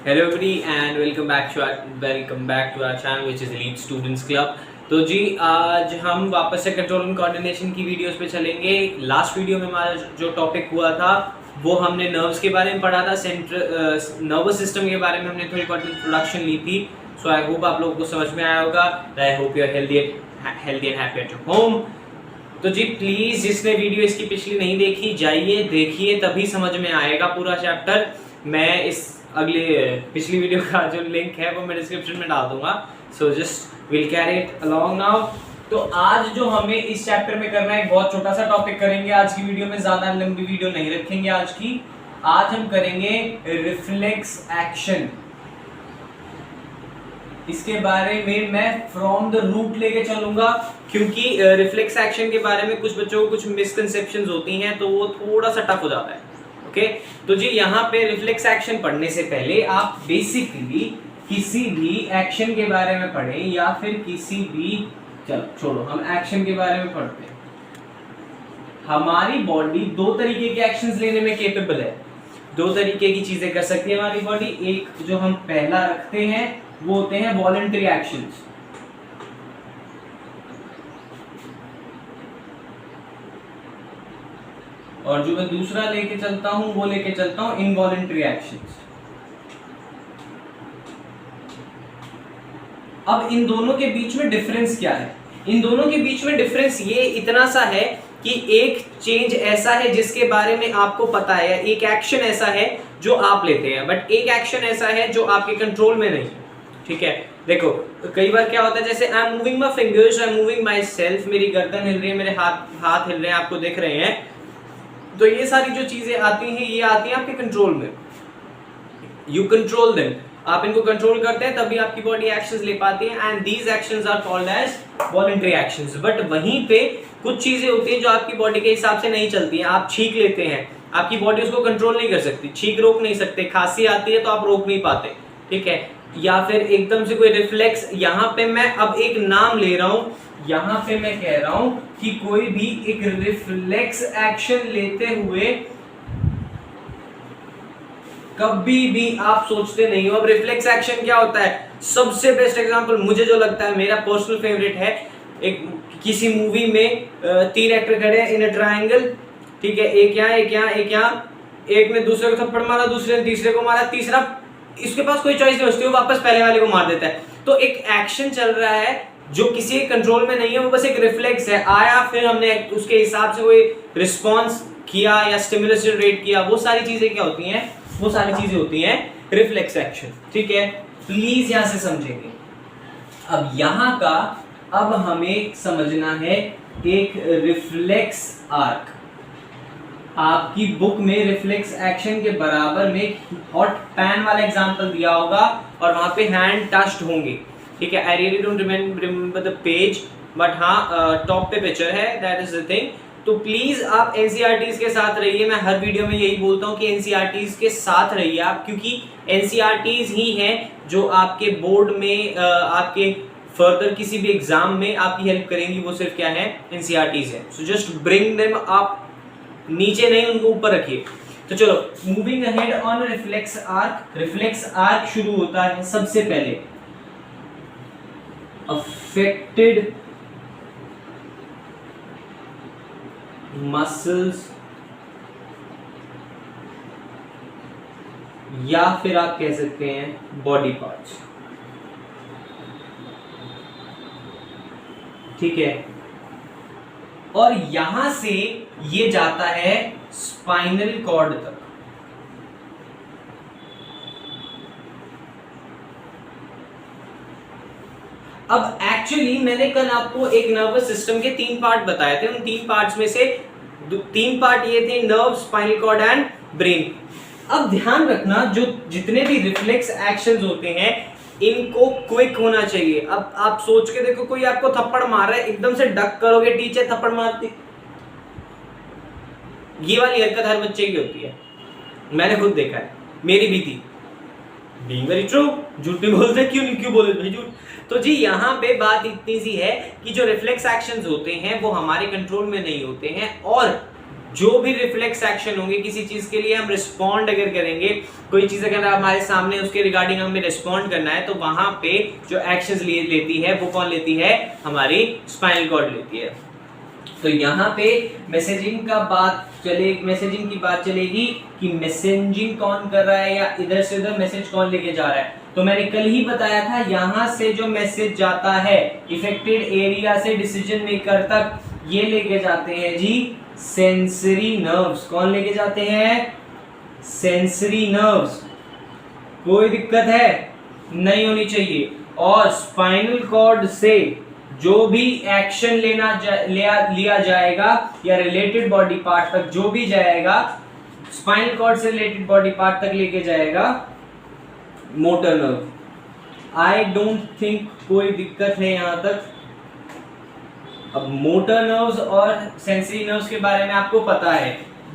Hello every and welcome back to our channel which is elite students club. तो जी आज हम वापस से कंट्रोल एंड कोऑर्डिनेशन की वीडियोस पे चलेंगे। लास्ट वीडियो में हमारा जो टॉपिक हुआ था वो हमने नर्व्स के बारे में पढ़ा था, नर्वस सिस्टम के बारे में हमने थोड़ी बहुत इंट्रोडक्शन ली थी। सो आई होप आप लोगों को समझ में आया होगा। I hope you are healthy and happy at home. तो जी प्लीज़ जिसने वीडियो इसकी पिछली नहीं देखी जाइए देखिए, तभी समझ में आएगा पूरा चैप्टर। मैं इस अगले पिछली वीडियो का जो लिंक है वो मैं डिस्क्रिप्शन में डाल दूंगा। So just will carry it along now. तो आज जो हमें इस चैप्टर में करना है, एक बहुत छोटा सा टॉपिक करेंगे आज की वीडियो में, ज्यादा लंबी वीडियो नहीं रखेंगे आज की। आज हम करेंगे रिफ्लेक्स एक्शन। इसके बारे में मैं फ्रॉम द रूट लेके चलूंगा, क्योंकि रिफ्लेक्स एक्शन के बारे में कुछ बच्चों को कुछ मिसकंसेप्शंस होती हैं, तो वो थोड़ा सा टफ हो जाता है। ओके तो जी यहाँ पे रिफ्लेक्स एक्शन पढ़ने से पहले आप बेसिकली किसी भी एक्शन के बारे में पढ़ें या फिर किसी भी, चलो छोड़ो हम एक्शन के बारे में पढ़ते हैं। हमारी बॉडी दो तरीके के एक्शंस लेने में केपेबल है, दो तरीके की चीजें कर सकती है हमारी बॉडी। एक जो हम पहला रखते हैं वो होते हैं वॉलंटरी एक्शंस, और जो मैं दूसरा लेके चलता हूं वो लेके चलता हूं इनवॉलंटरी एक्शंस। अब इन दोनों के बीच में डिफरेंस क्या है? इन दोनों के बीच में डिफरेंस ये इतना सा है कि एक चेंज ऐसा है जिसके बारे में आपको पता है, या एक एक्शन ऐसा है जो आप लेते हैं, बट एक एक्शन ऐसा है जो आपके कंट्रोल में नहीं है। ठीक है, देखो कई बार क्या होता है, जैसे I am moving my fingers, I am moving my self, मेरी गर्दन हिल रही है, मेरे हाथ हिल रहे हैं, आपको दिख रहे हैं। तो ये सारी जो चीजें आती हैं ये आती हैं आपके कंट्रोल में। यू कंट्रोल देम, आप इनको कंट्रोल करते हैं तभी आपकी बॉडी एक्शंस ले पाती है, and these actions are called as voluntary actions. But वहीं पे कुछ चीजें होती हैं जो आपकी बॉडी के हिसाब से नहीं चलती हैं। आप छींक लेते हैं, आपकी बॉडी उसको कंट्रोल नहीं कर सकती, छींक रोक नहीं सकते, खांसी आती है तो आप रोक नहीं पाते। ठीक है, या फिर एकदम से कोई रिफ्लेक्स, यहाँ पे मैं अब एक नाम ले रहा हूं, यहाँ पे मैं कह रहा हूं कि कोई भी एक रिफ्लेक्स एक्शन लेते हुए कभी भी आप सोचते नहीं हो। अब रिफ्लेक्स एक्शन क्या होता है? सबसे बेस्ट एग्जांपल मुझे जो लगता है, मेरा पर्सनल फेवरेट है, एक किसी मूवी में तीन एक्टर खड़े हैं इन अ ट्रायंगल। ठीक है, एक यहाँ एक यहाँ एक यहाँ, एक ने दूसरे को थप्पड़ मारा, दूसरे ने तीसरे को मारा, तीसरा इसके पास कोई चॉइस नहीं बचती, वो वापस पहले वाले को मार देता है। तो एक एक्शन चल रहा है जो किसी के कंट्रोल में नहीं है, वो बस एक रिफ्लेक्स है, आया फिर हमने उसके हिसाब से कोई रिस्पॉन्स किया या स्टिमुलस जनरेट किया, वो सारी चीजें क्या होती हैं? वो सारी चीजें होती हैं रिफ्लेक्स एक्शन। ठीक है, प्लीज यहां से समझेंगे। अब यहां का अब हमें समझना है एक रिफ्लेक्स आर्क। आपकी बुक में रिफ्लेक्स एक्शन के बराबर में हॉट पैन वाला एग्जांपल दिया होगा और वहां पे हैंड टच्ड होंगे। ठीक है, I really don't remember the page, but हाँ टॉप पे पिक्चर है, दैट इज द थिंग। तो प्लीज आप एनसीईआरटीज के साथ रहिए। मैं हर वीडियो में यही बोलता हूँ कि एनसीईआरटीज के साथ रहिए आप, क्योंकि एनसीईआरटीज ही हैं जो आपके बोर्ड में आपके फर्दर किसी भी एग्जाम में आपकी हेल्प करेंगी। वो सिर्फ क्या है? एनसीईआरटीज है। So just bring them up, नीचे नहीं, उनको ऊपर रखिए। तो चलो moving ahead on reflex arc. Reflex arc शुरू होता है सबसे पहले अफेक्टेड मसल्स, या फिर आप कह सकते हैं बॉडी पार्ट्स। ठीक है, और यहां से ये जाता है स्पाइनल कॉर्ड तक। अब एक्चुअली मैंने कल आपको एक नर्वस सिस्टम के 3 पार्ट बताए थे। उन 3 पार्ट्स में से 3 पार्ट ये थे, nerve, spinal cord and brain. अब ध्यान रखना, जो जितने भी रिफ्लेक्स एक्शंस होते हैं इनको क्विक होना चाहिए। अब आप सोच के देखो, कोई आपको थप्पड़ मार रहा है, एकदम से डक करोगे, टीचर थप्पड़ मारती, ये वाली हरकत हर बच्चे की होती है, मैंने खुद देखा है, मेरी भी थी। बीइंग वेरी ट्रू, झूठ भी बोलते क्यों बोले भाई झूठ। तो जी यहाँ पे बात इतनी सी है कि जो रिफ्लेक्स एक्शंस होते हैं वो हमारे कंट्रोल में नहीं होते हैं, और जो भी रिफ्लेक्स एक्शन होंगे, किसी चीज के लिए हम रिस्पॉन्ड अगर करेंगे, कोई चीज अगर हमारे सामने उसके रिगार्डिंग हमें रिस्पॉन्ड करना है, तो वहां पे जो एक्शंस लेती है वो कौन लेती है, हमारी स्पाइनल कॉर्ड लेती है। तो यहाँ पे मैसेजिंग की बात चलेगी कि मैसेजिंग कौन कर रहा है या इधर से उधर मैसेज कौन लेके जा रहा है। तो मैंने कल ही बताया था, यहां से जो मैसेज जाता है इफेक्टेड एरिया से डिसीजन मेकर तक, ये लेके जाते हैं जी सेंसरी नर्व्स। कौन लेके जाते हैं, सेंसरी नर्व्स। कोई दिक्कत है नहीं होनी चाहिए। और स्पाइनल कॉर्ड से जो भी एक्शन लिया जाएगा या रिलेटेड बॉडी पार्ट तक जो भी जाएगा, स्पाइनल कॉर्ड से रिलेटेड बॉडी पार्ट तक लेके जाएगा motor nerve. I don't think कोई दिक्कत है यहां तक। अब मोटर नर्व्स और सेंसरी नर्व्स के बारे में आपको पता है,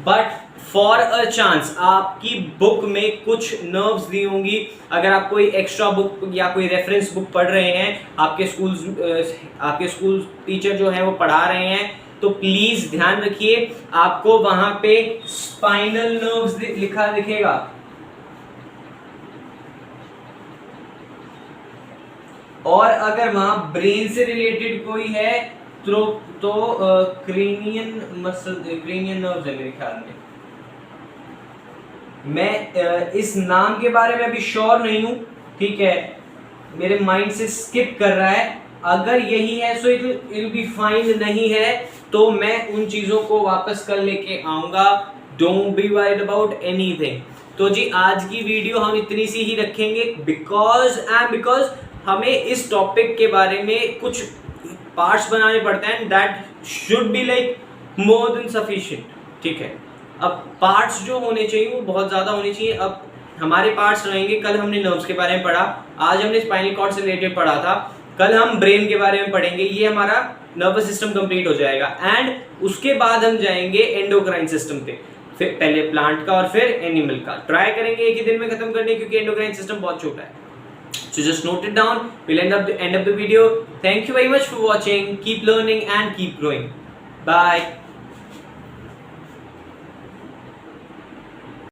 बट फॉर अ चांस आपकी बुक में कुछ नर्व्स दी होंगी। अगर आप कोई एक्स्ट्रा बुक या कोई रेफरेंस बुक पढ़ रहे हैं, आपके स्कूल टीचर जो है वो पढ़ा रहे हैं, तो प्लीज ध्यान रखिए आपको वहां पे स्पाइनल नर्व्स लिखा दिखेगा। और अगर वहां ब्रेन से रिलेटेड कोई है तो क्रेनियन नर्व्स है मेरे ख्याल में। मैं इस नाम के बारे में अभी श्योर नहीं हूं, ठीक है, मेरे माइंड से स्किप कर रहा है। अगर यही है so it will be fine, नहीं है तो मैं उन चीजों को वापस कर लेके आऊंगा। Don't be worried about anything. तो जी आज की वीडियो हम इतनी सी ही रखेंगे बिकॉज हमें इस टॉपिक के बारे में कुछ पार्ट्स बनाने पड़ते हैं, that should be like more than sufficient, ठीक है। अब पार्ट्स जो होने चाहिए वो बहुत ज़्यादा होने चाहिए। अब हमारे पार्ट्स रहेंगे, कल हमने नर्व्स के बारे में पढ़ा, आज हमने स्पाइनल कॉर्ड से रिलेटेड पढ़ा था, कल हम ब्रेन के बारे में पढ़ेंगे। ये हमारा नर्वस सिस्टम कंप्लीट हो जाएगा एंड उसके बाद हम जाएंगे एंडोक्राइन सिस्टम पे, फिर पहले प्लांट का और फिर एनिमल का। ट्राई करेंगे एक ही दिन में खत्म करने, क्योंकि एंडोक्राइन सिस्टम बहुत छोटा है। So just note it down. We'll end up the video. Thank you very much for watching. Keep learning and keep growing. Bye.